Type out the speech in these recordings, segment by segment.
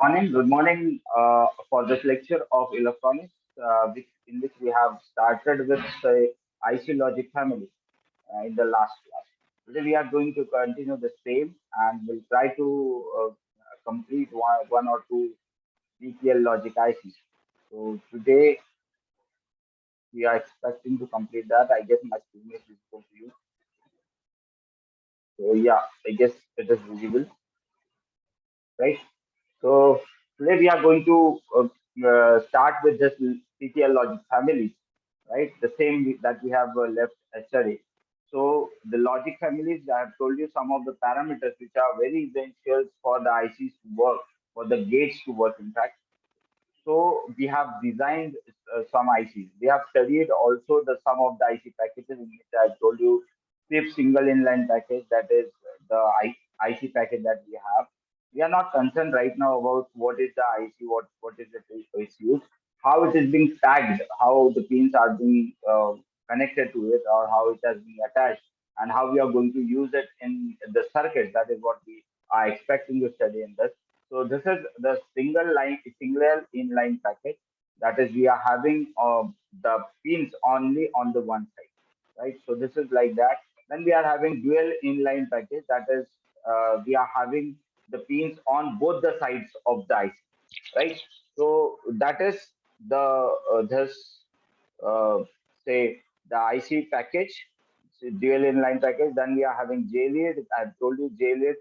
Good morning for this lecture of electronics, in which we have started with the IC logic family in the last class. Today we are going to continue the same and we'll try to complete one or two TTL logic ICs. So today we are expecting to complete that. I guess my screen is visible to you. So yeah, I guess it is visible, right? So today we are going to start with this TTL logic family, right? The same that we have left yesterday. So the logic families, I have told you some of the parameters which are very essential for the ICs to work, for the gates to work. In fact, so we have designed some ICs. We have studied also the some of the IC packages in which I told you SIP single inline package, that is the IC package that we have. We are not concerned right now about what is the IC, what is the issue, how it is being tagged, how the pins are being connected to it, or how it has been attached, and how we are going to use it in the circuit. That is what we are expecting to study in this. So this is the single inline package. That is, we are having the pins only on the one side, right? So this is like that. Then we are having dual inline package. That is, we are having the pins on both the sides of the IC, right? So that is the this uh, say the IC package, so dual inline package. Then we are having JLED. I've told you JLED.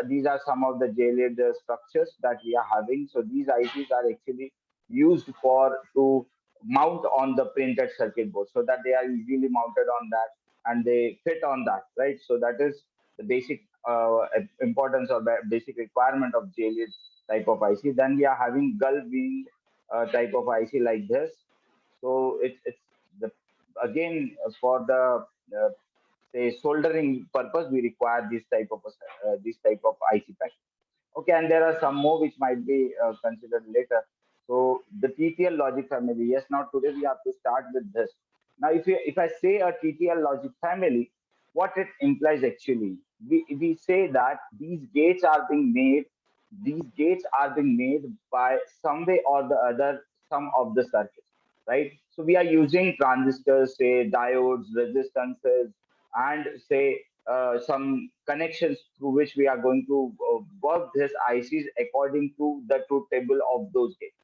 These are some of the JLED structures that we are having. So these ICs are actually used for to mount on the printed circuit board, so that they are easily mounted on that and they fit on that, right? So that is the basic importance or the basic requirement of JLED type of IC. Then we are having gull wing type of IC like this. So it's the again for the say soldering purpose we require this type of IC pack. Okay, and there are some more which might be considered later. So the TTL logic family. Yes, now today we have to start with this. Now, if I say a TTL logic family, what it implies actually, we say that these gates are being made by some way or the other, some of the circuits, right? So we are using transistors, say diodes, resistances, and say some connections through which we are going to work this ICs according to the truth table of those gates,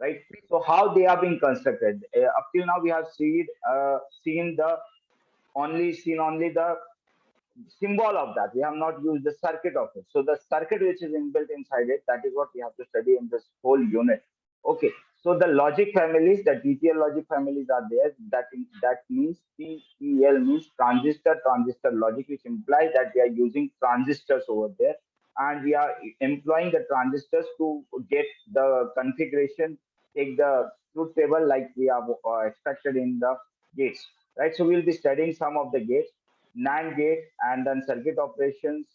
right? So how they are being constructed? Up till now, we have seen only the symbol of that. We have not used the circuit of it. So the circuit which is inbuilt inside it, that is what we have to study in this whole unit. Okay. So the logic families, the TTL logic families are there. That means TTL means transistor logic, which implies that we are using transistors over there, and we are employing the transistors to get the configuration, take the truth table like we have expected in the gates, right? So we'll be studying some of the gates, NAND gate, and then circuit operations,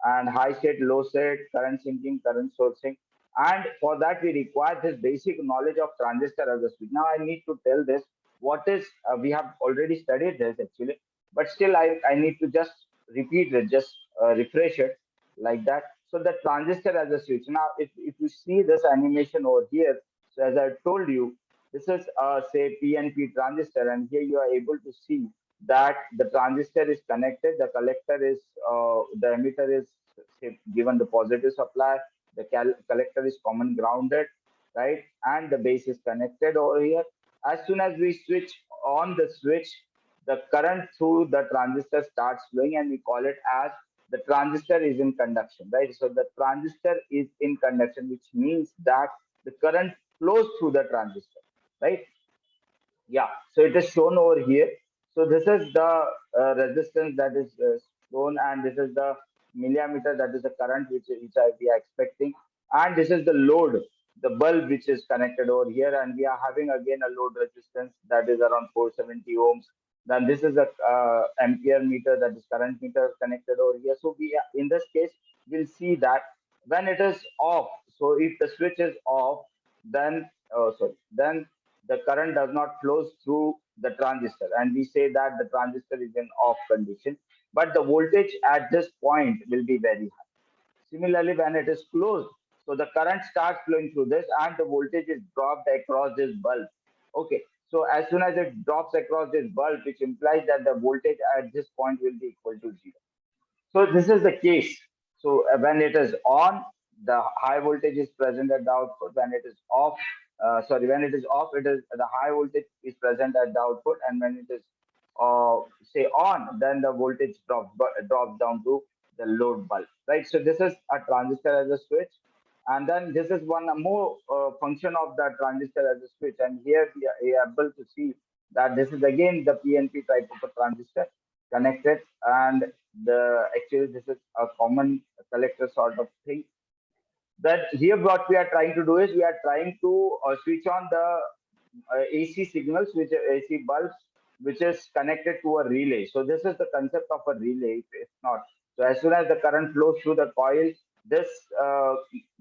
and high state, low state, current sinking, current sourcing. And for that, we require this basic knowledge of transistor as a switch. Now, I need to tell this what is, we have already studied this actually, but still, I need to just repeat it, just refresh it like that. So, the transistor as a switch. Now, if you see this animation over here, so as I told you, this is say PNP transistor, and here you are able to see that the transistor is connected, the collector is the emitter is say, given the positive supply, the collector is common grounded, right, and the base is connected over here. As soon as we switch on the switch, the current through the transistor starts flowing, and we call it as the transistor is in conduction, right? So the transistor is in conduction, which means that the current flows through the transistor, right? Yeah, so it is shown over here. So this is the resistance that is shown, and this is the millimeter, that is the current we are expecting, and this is the load, the bulb which is connected over here, and we are having again a load resistance that is around 470 ohms. Then this is a ampere meter, that is current meter connected over here. So we in this case we'll see that when it is off. So if the switch is off, then then the current does not flows through the transistor, and we say that the transistor is in off condition, but the voltage at this point will be very high. Similarly, when it is closed, So the current starts flowing through this, and the voltage is dropped across this bulb. Okay. So as soon as it drops across this bulb, which implies that the voltage at this point will be equal to zero. So this is the case. So when it is on, the high voltage is present at the output. When it is off, when it is off, it is the high voltage is present at the output, and when it is say on, then the voltage drops down to the load bulb, right? So this is a transistor as a switch, and then this is one more function of the transistor as a switch. And here we are able to see that this is again the PNP type of a transistor connected, and the actually this is a common collector sort of thing. That here what we are trying to do is we are trying to switch on the AC signals, which are AC bulbs, which is connected to a relay. So this is the concept of a relay. If not, so as soon as the current flows through the coil, this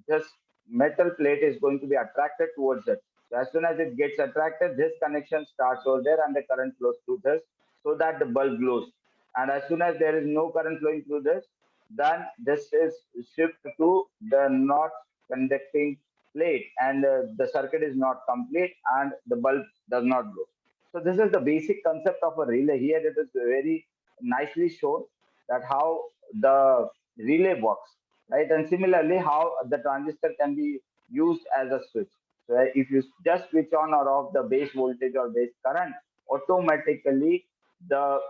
this metal plate is going to be attracted towards it. So as soon as it gets attracted, this connection starts over there, and the current flows through this, so that the bulb glows. And as soon as there is no current flowing through this, then this is shift to the not conducting plate, and the circuit is not complete, and the bulb does not glow. So this is the basic concept of a relay. Here it is very nicely shown that how the relay works, right? And similarly, how the transistor can be used as a switch. So if you just switch on or off the base voltage or base current, automatically the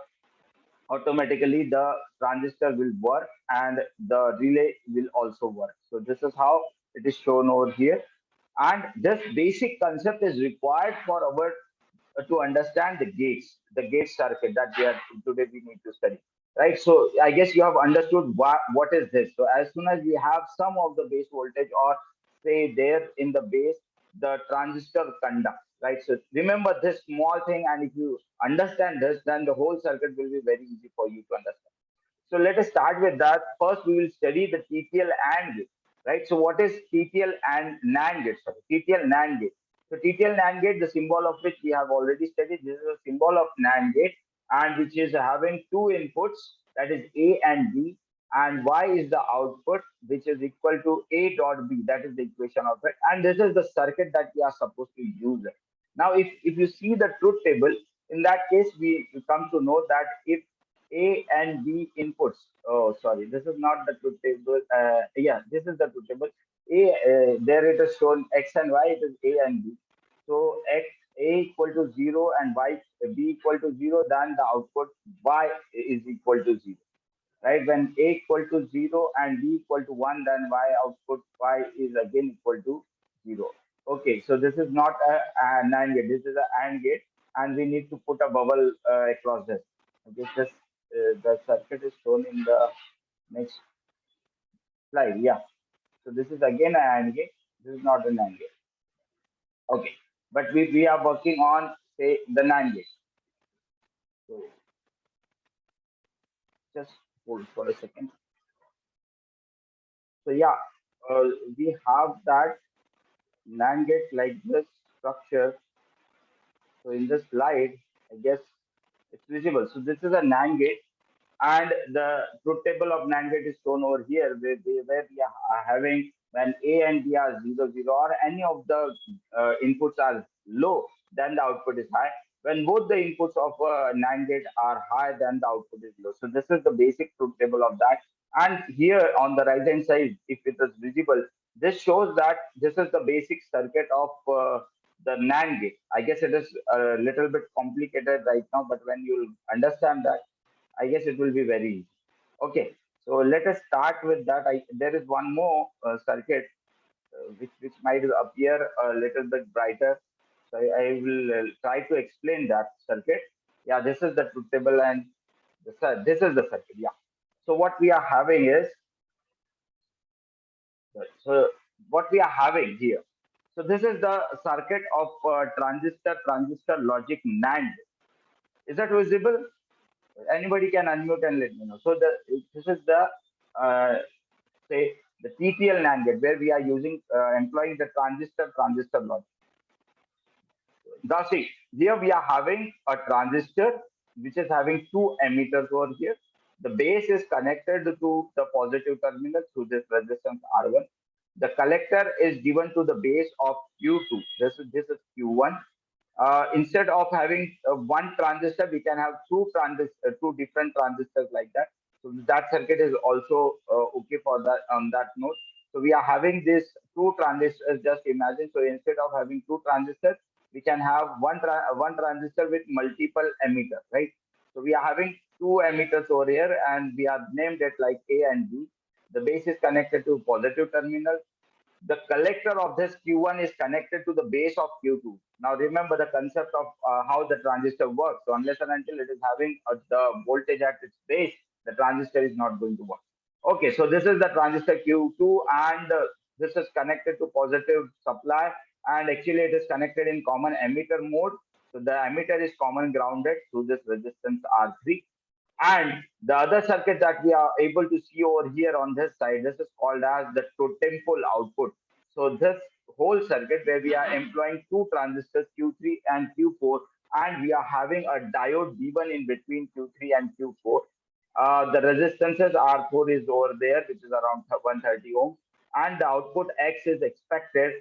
the transistor will work, and the relay will also work. So this is how it is shown over here. And this basic concept is required for our to understand the gate circuit that we are today we need to study. Right. So I guess you have understood what is this. So as soon as we have some of the base voltage or say there in the base, the transistor conduct. Right. So remember this small thing, and if you understand this, then the whole circuit will be very easy for you to understand. So let us start with that. First, we will study the TTL AND gate, right? So what is TTL and NAND gate? Sorry, TTL NAND gate. So TTL NAND gate, the symbol of which we have already studied. This is a symbol of NAND gate, and which is having two inputs, that is A and B, and Y is the output, which is equal to A dot B. That is the equation of it, and this is the circuit that we are supposed to use. Now, if you see the truth table, in that case, we come to know that if a and B inputs. Oh, sorry, this is not the truth table. Yeah, this is the truth table. There it is shown X and Y. It is A and B. So X A equal to 0 and Y B equal to 0. Then the output Y is equal to 0. Right? When A equal to 0 and B equal to 1, then Y output Y is again equal to 0. Okay, so this is not a NAND gate. This is an AND gate, and we need to put a bubble across this. Okay, this the circuit is shown in the next slide. Yeah. So this is again an AND gate. This is not an AND gate. Okay. But we are working on say the NAND gate. So just hold for a second. So yeah, we have that NAND gate like this structure. So in this slide, I guess it's visible. So this is a NAND gate, and the truth table of NAND gate is shown over here, where we are having when A and B are 0, 0, or any of the inputs are low, then the output is high. When both the inputs of a NAND gate are high, then the output is low. So this is the basic truth table of that. And here on the right hand side, if it is visible, this shows that this is the basic circuit of the NAND gate. I guess it is a little bit complicated right now, but when you understand that, I guess it will be very easy. Okay, so let us start with that. There is one more circuit which might appear a little bit brighter. So I will try to explain that circuit. Yeah, this is the truth table, and this is the circuit. Yeah. So what we are having is so what we are having here. So this is the circuit of transistor logic NAND. Is that visible? Anybody can unmute and let me know. So this is the say the TTL NAND gate, where we are using employing the transistor logic. Now see, here we are having a transistor which is having two emitters over here. The base is connected to the positive terminal through this resistance R1. The collector is given to the base of Q2. This is Q1. Instead of having one transistor, we can have two different transistors like that. So that circuit is also okay for that on that note. So we are having this two transistors. Just imagine. So instead of having two transistors, we can have one transistor with multiple emitters, right? So we are having two emitters over here, and we have named it like A and B. The base is connected to positive terminal. The collector of this Q1 is connected to the base of Q2. Now remember the concept of how the transistor works. So unless and until it is having the voltage at its base, the transistor is not going to work. Okay, so this is the transistor Q2, and this is connected to positive supply, and actually it is connected in common emitter mode. So the emitter is common grounded through this resistance R3. And the other circuit that we are able to see over here on this side, this is called as the totem pole output. So this whole circuit where we are employing two transistors Q3 and Q4, and we are having a diode D1 in between Q3 and Q4. The resistances R4 is over there, which is around 130 ohms, and the output X is expected.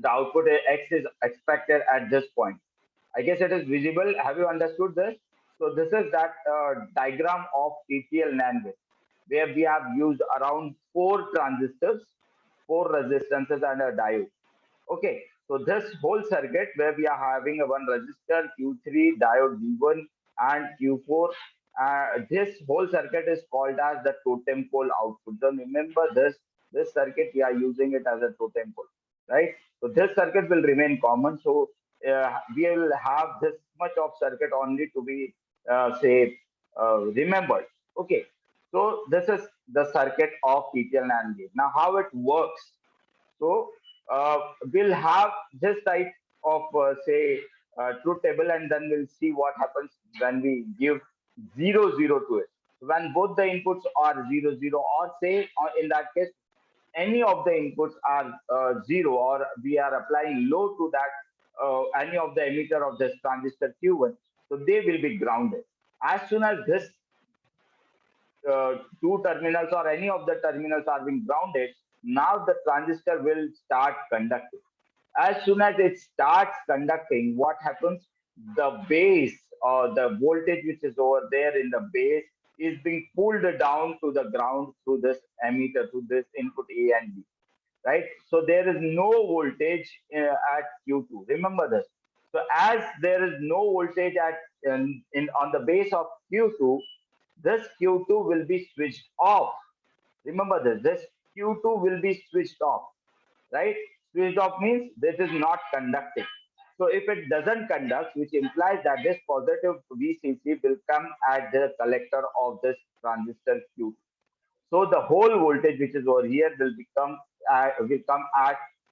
The output X is expected at this point. I guess it is visible. Have you understood this? So this is that diagram of TTL NAND, where we have used around four transistors, four resistances, and a diode. Okay, so this whole circuit where we are having a one resistor, Q3, diode V1, and Q4. This whole circuit is called as the totem pole output. So remember this circuit, we are using it as a totem pole, right? So this circuit will remain common. So we will have this much of circuit only to be say remembered. Okay, so this is the circuit of TTL NAND gate. Now how it works? So we'll have this type of say truth table, and then we'll see what happens when we give 0 0 to it. When both the inputs are 0 0, or say in that case any of the inputs are 0, or we are applying low to that any of the emitter of this transistor Q1, so they will be grounded. As soon as this two terminals or any of the terminals are being grounded, now the transistor will start conducting. As soon as it starts conducting, what happens? The base or the voltage which is over there in the base is being pulled down to the ground through this emitter, through this input A and B, right? So there is no voltage at Q2. Remember this. So as there is no voltage at on the base of Q2, this Q2 will be switched off. Remember this. This Q2 will be switched off, right? Switched off means this is not conducting. So if it doesn't conduct, which implies that this positive VCC will come at the collector of this transistor Q2. So the whole voltage which is over here will come at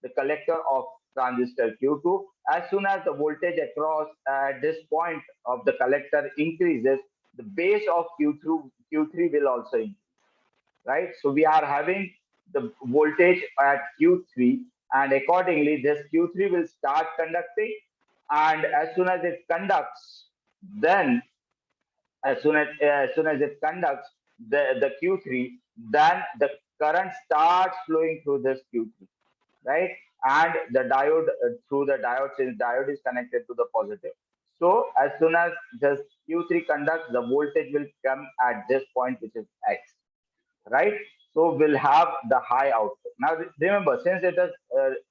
the collector of transistor Q2. As soon as the voltage across at this point of the collector increases, the base of Q3 will also increase, right? So we are having the voltage at Q3, and accordingly this Q3 will start conducting, and as soon as it conducts, then as soon as it conducts the Q3, then the current starts flowing through this Q3, right? And the diode through the diode, since diode is connected to the positive. So as soon as this Q3 conducts, the voltage will come at this point, which is X, right? So we'll have the high output. Now remember, since it is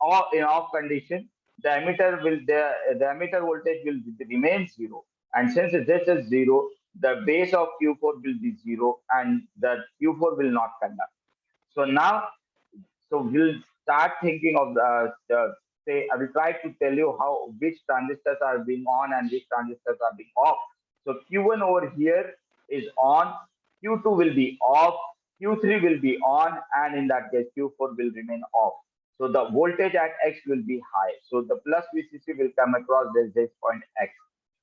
off in off condition, the emitter voltage will remain 0, and since this is 0, the base of Q4 will be 0, and the Q4 will not conduct. So now, so we'll start thinking of the say. I will try to tell you how which transistors are being on and which transistors are being off. So Q1 over here is on, Q2 will be off, Q3 will be on, and in that case Q4 will remain off. So the voltage at X will be high. So the plus VCC will come across this point X.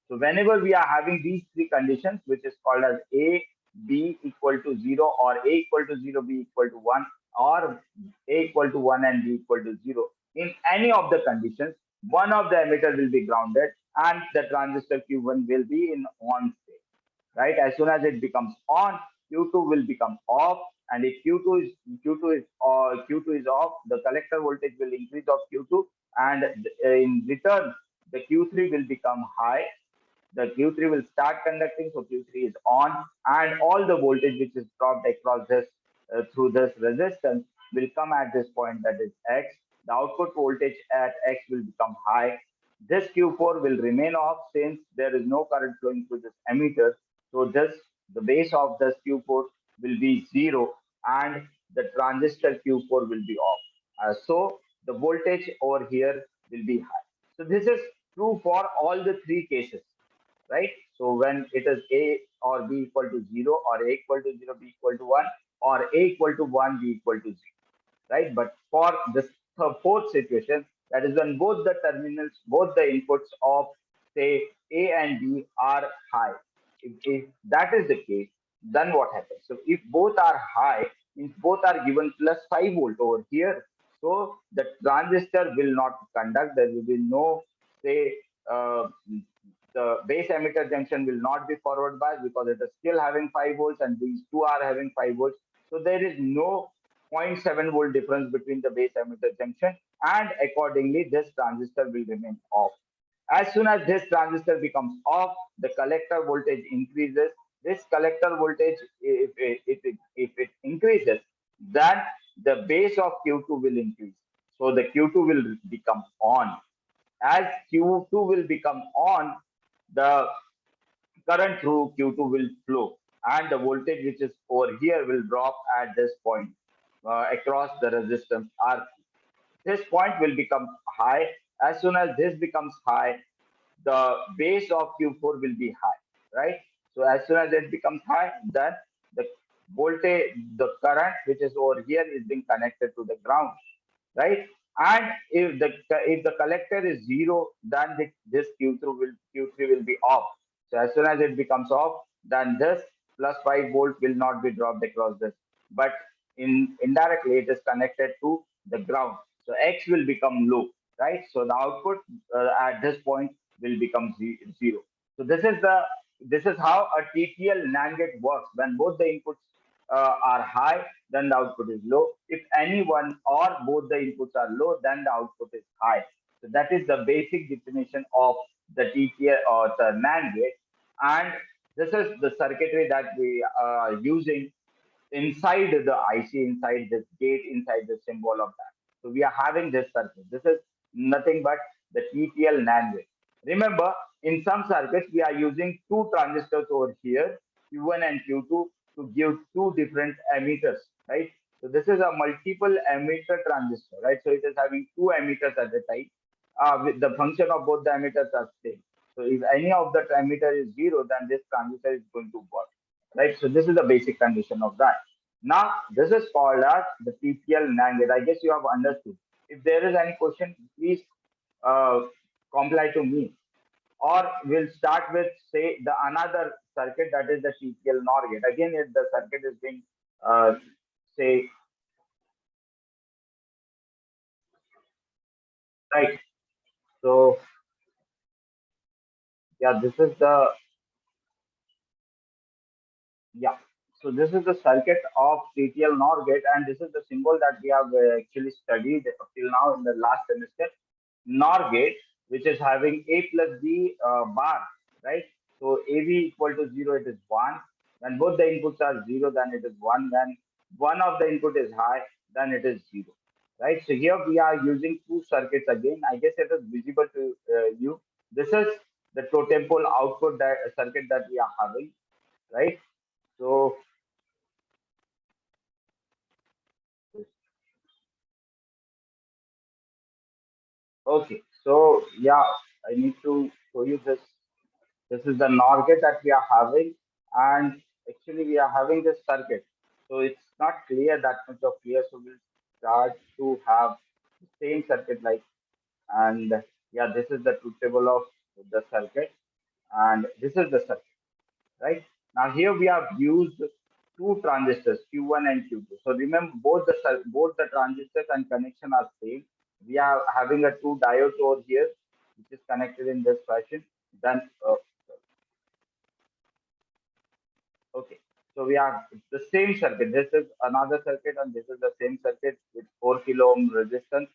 So whenever we are having these three conditions, which is called as A, B equal to 0, or A equal to 0, B equal to 1, or A equal to 1 and B equal to 0, in any of the conditions, one of the emitter will be grounded and the transistor Q1 will be in on state, right? As soon as it becomes on, Q2 will become off, and if Q2 is off, the collector voltage will increase of Q2, and in return the Q3 will become high. The Q3 will start conducting, so Q3 is on, and all the voltage which is dropped across this through this resistance will come at this point, that is X. The output voltage at X will become high. This Q4 will remain off since there is no current flowing through this emitter. So the base of this Q4 will be zero, and the transistor Q4 will be off. So the voltage over here will be high. So this is true for all the three cases, right? So when it is A or B equal to 0, or A equal to 0, B equal to 1, or A equal to 1, B equal to 0, right? But for this fourth situation, that is when both the terminals, both the inputs of say A and B are high. If that is the case, then what happens? So if both are high, means both are given plus 5 volt over here. So the transistor will not conduct. There will be no, say, the base emitter junction will not be forward biased because it is still having 5 volts and these two are having 5 volts. So there is no zero point 0.7 volt difference between the base emitter junction, and accordingly this transistor will remain off. As soon as this transistor becomes off, the collector voltage increases. This collector voltage, if it increases, then the base of Q2 will increase. So the Q2 will become on. As Q2 will become on, the current through Q2 will flow, and the voltage which is over here will drop at this point across the resistance R. This point will become high. As soon as this becomes high, the base of Q4 will be high, right? So as soon as it becomes high, then the voltage, the current which is over here is being connected to the ground, right? And if the collector is zero, then this Q3 will be off. So as soon as it becomes off, then this plus 5 volt will not be dropped across this, but indirectly it is connected to the ground. So X will become low, right? So the output at this point will become zero. So this is how a TTL NAND gate works. When both the inputs are high, then the output is low. If any one or both the inputs are low, then the output is high. So that is the basic definition of the TTL or the NAND gate. And this is the circuitry that we are using inside the IC, inside this gate, inside the symbol of that. So we are having this circuit. This is nothing but the TTL NAND gate. Remember, in some circuits, we are using two transistors over here, Q1 and Q2, to give two different emitters, right? So this is a multiple emitter transistor, right? So it is having two emitters at a time. With the function of both the emitters are same. So if any of the emitter is zero, then this transistor is going to work, right? So this is the basic condition of that. Now this is called as the TTL NAND gate. I guess you have understood. If there is any question, please comply to me, or we'll start with say the another circuit, that is the TTL NOR gate. Again, if the circuit is being say right. So yeah, this is the yeah. So this is the circuit of TTL NOR gate, and this is the symbol that we have actually studied till now in the last semester. NOR gate, which is having A plus B bar, right? So AB equal to 0, it is 1. When both the inputs are 0, then it is 1. When one of the input is high, then it is 0, right? So here we are using two circuits again. I guess it is visible to you. This is the totem pole output circuit that we are having, right? So, okay. So, yeah, I need to show you this. This is the NOR gate that we are having, and actually we are having this circuit. So it's not clear, that much of clear. So we'll start to have the same circuit like, and yeah, this is the truth table of the circuit, and this is the circuit, right? Now here we have used two transistors, Q1 and Q2. So remember, both the transistors and connection are same. We are having a two diodes over here, which is connected in this fashion. Then okay. So we have the same circuit. This is another circuit, and this is the same circuit with 4 kilo ohm resistance,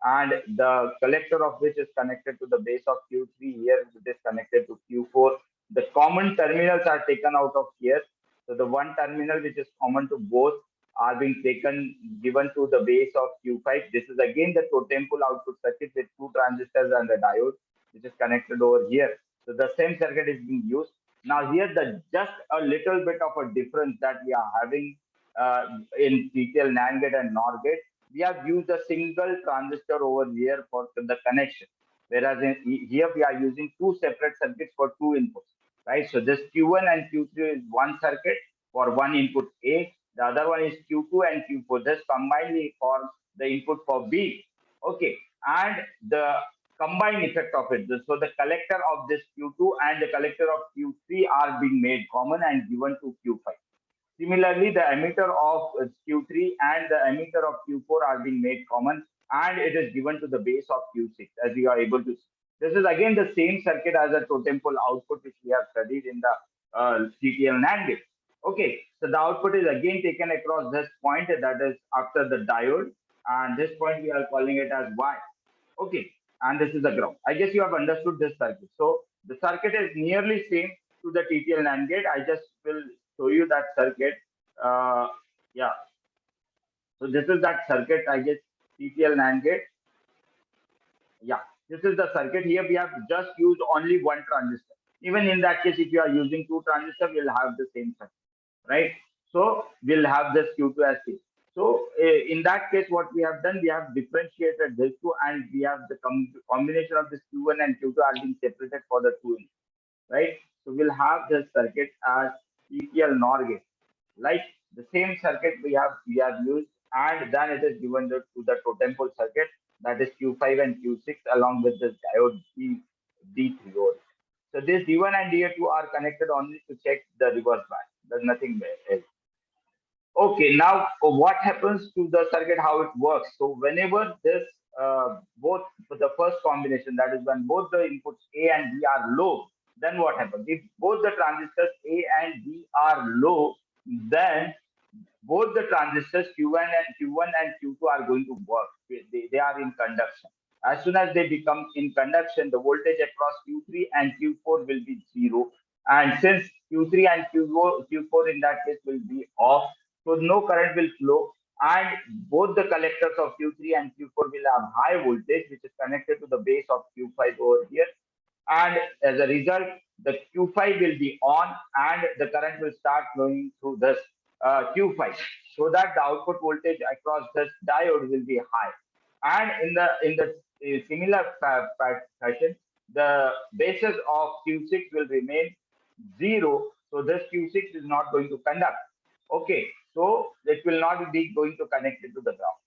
and the collector of which is connected to the base of Q3. Here it is connected to Q4. The common terminals are taken out of here. So the one terminal which is common to both are being taken, given to the base of Q5. This is again the totem pole output circuit with two transistors and a diode, which is connected over here. So the same circuit is being used. Now here the just a little bit of a difference that we are having in TTL NAND gate and NOR gate. We have used a single transistor over here for the connection, whereas here we are using two separate circuits for two inputs, right? So this Q1 and Q3 is one circuit for one input A. The other one is Q2 and Q4. This combined for the input for B. Okay, and the combined effect of it. So the collector of this Q2 and the collector of Q3 are being made common and given to Q5. Similarly, the emitter of Q3 and the emitter of Q4 are being made common, and it is given to the base of Q6, as you are able to see. This is again the same circuit as a totem pole output which we have studied in the TTL NAND gate. Okay, so the output is again taken across this point, that is after the diode, and this point we are calling it as Y. Okay, and this is the ground. I guess you have understood this circuit. So the circuit is nearly same to the TTL NAND gate. I just will show you that circuit. Yeah. So this is that circuit, I guess, TTL NAND gate. Yeah, this is the circuit. Here we have just used only one transistor. Even in that case, if you are using two transistors, we'll have the same circuit, right? So we'll have this Q2 as Q. So in that case, what we have done, we have differentiated this two, and we have the combination of this Q1 and Q2 are being separated for the two inputs, right? So we'll have this circuit as TTL NOR gate, like the same circuit we have used, and then it is given to the totem pole circuit, that is Q5 and Q6 along with this diode D3 volt. So this D1 and D2 are connected only to check the reverse bias. There's nothing else. Okay, now what happens to the circuit, how it works? So whenever this both the first combination, that is when both the inputs A and B are low, then what happens? If both the transistors A and B are low, then both the transistors Q1 and Q2 are going to work. They are in conduction. As soon as they become in conduction, the voltage across Q3 and Q4 will be zero. And since Q3 and Q4 in that case will be off, so no current will flow. And both the collectors of Q3 and Q4 will have high voltage, which is connected to the base of Q5 over here. And as a result, the Q5 will be on, and the current will start flowing through this Q5, so that the output voltage across this diode will be high. And in the similar fashion, the basis of Q6 will remain zero, so this Q6 is not going to conduct. Okay, so it will not be going to connect it to the ground.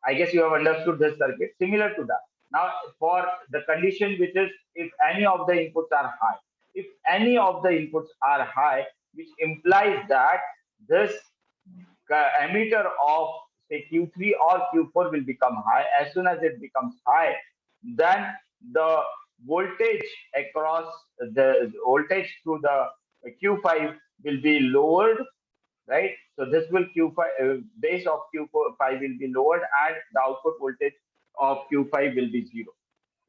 I guess you have understood this circuit. Similar to that. Now, for the condition which is if any of the inputs are high, if any of the inputs are high, which implies that this emitter of say Q3 or Q4 will become high. As soon as it becomes high, then the voltage across the voltage through the Q5 will be lowered, right? So this will Q5 base of Q5 will be lowered, and the output voltage of Q5 will be zero,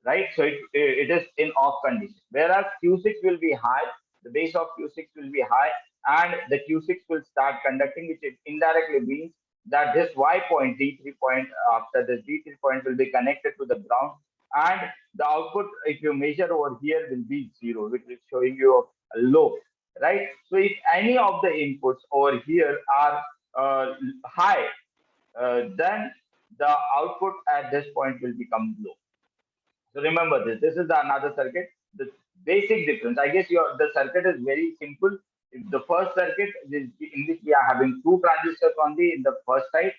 right? So it is in off condition. Whereas Q6 will be high, the base of Q6 will be high, and the Q6 will start conducting, which indirectly means that this Y point, D3 point, after this D3 point will be connected to the ground, and the output, if you measure over here, will be zero, which is showing you a low, right? So if any of the inputs over here are high, then the output at this point will become low. So remember this. This is another circuit. The basic difference. I guess the circuit is very simple. The first circuit is in which we are having two transistors only in the first side.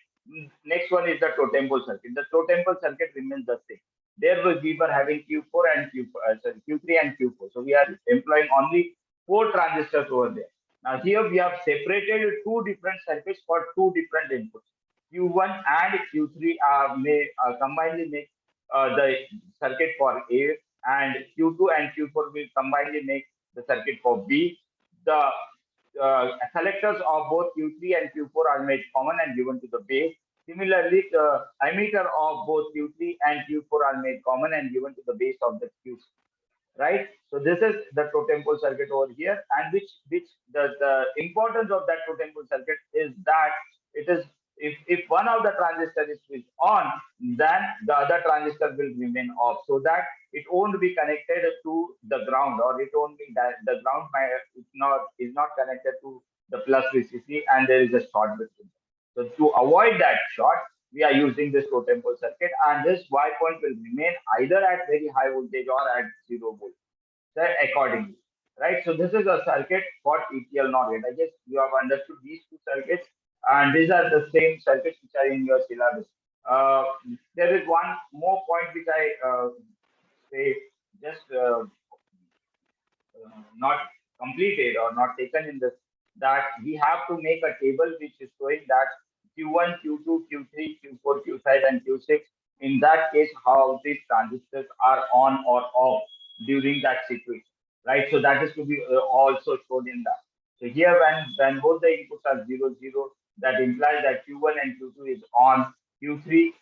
Next one is the totem pole circuit. The totem pole circuit remains the same. There we were having Q4 and Q3 and Q4. So we are employing only four transistors over there. Now here we have separated two different circuits for two different inputs. Q1 and Q3 may combinedly make the circuit for A, and Q2 and Q4 will combinedly make the circuit for B. The selectors of both Q3 and Q4 are made common and given to the base. Similarly, the emitter of both Q3 and Q4 are made common and given to the base of the Q, right? So this is the totem pole circuit over here, and which the importance of that totem pole circuit is that it is, if one of the transistors is switched on, then the other transistor will remain off, so that it won't be connected to the ground, or it won't be that the ground is not connected to the plus VCC, and there is a short between them. So to avoid that short, we are using this totem pole circuit, and this Y point will remain either at very high voltage or at 0 volt, so accordingly, right? So this is a circuit for TTL NOR gate. I guess you have understood these two circuits, and these are the same circuits which are in your syllabus. Uh, there is one more point which I say just not completed or not taken in this, that we have to make a table which is showing that Q1, Q2, Q3, Q4, Q5, and Q6. In that case, how these transistors are on or off during that situation, right? So that is to be also shown in that. So here, when both the inputs are 0, 0, that implies that Q1 and Q2 is on, Q3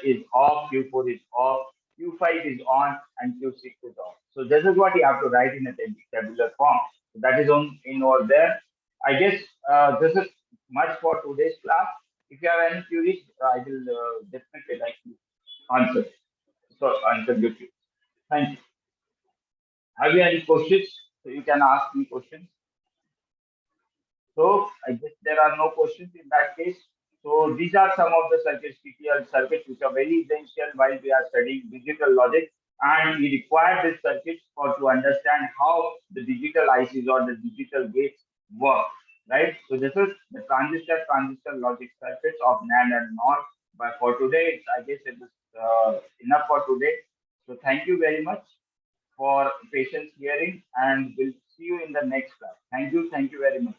is off, Q4 is off, Q5 is on, and Q6 is off. So this is what you have to write in a tabular form. So that is on in over there. I guess this is much for today's class. If you have any queries, I will definitely like to answer. So answer your queries. Thank you. Have you any questions? So you can ask me questions. So I guess there are no questions in that case. So these are some of the circuits, TTL circuits, which are very essential while we are studying digital logic. And we require these circuits for to understand how the digital ICs or the digital gates work, right? So this is the transistor logic circuits of NAND and NOR. But for today, I guess it is enough for today. So thank you very much for patience hearing, and we'll see you in the next class. Thank you very much.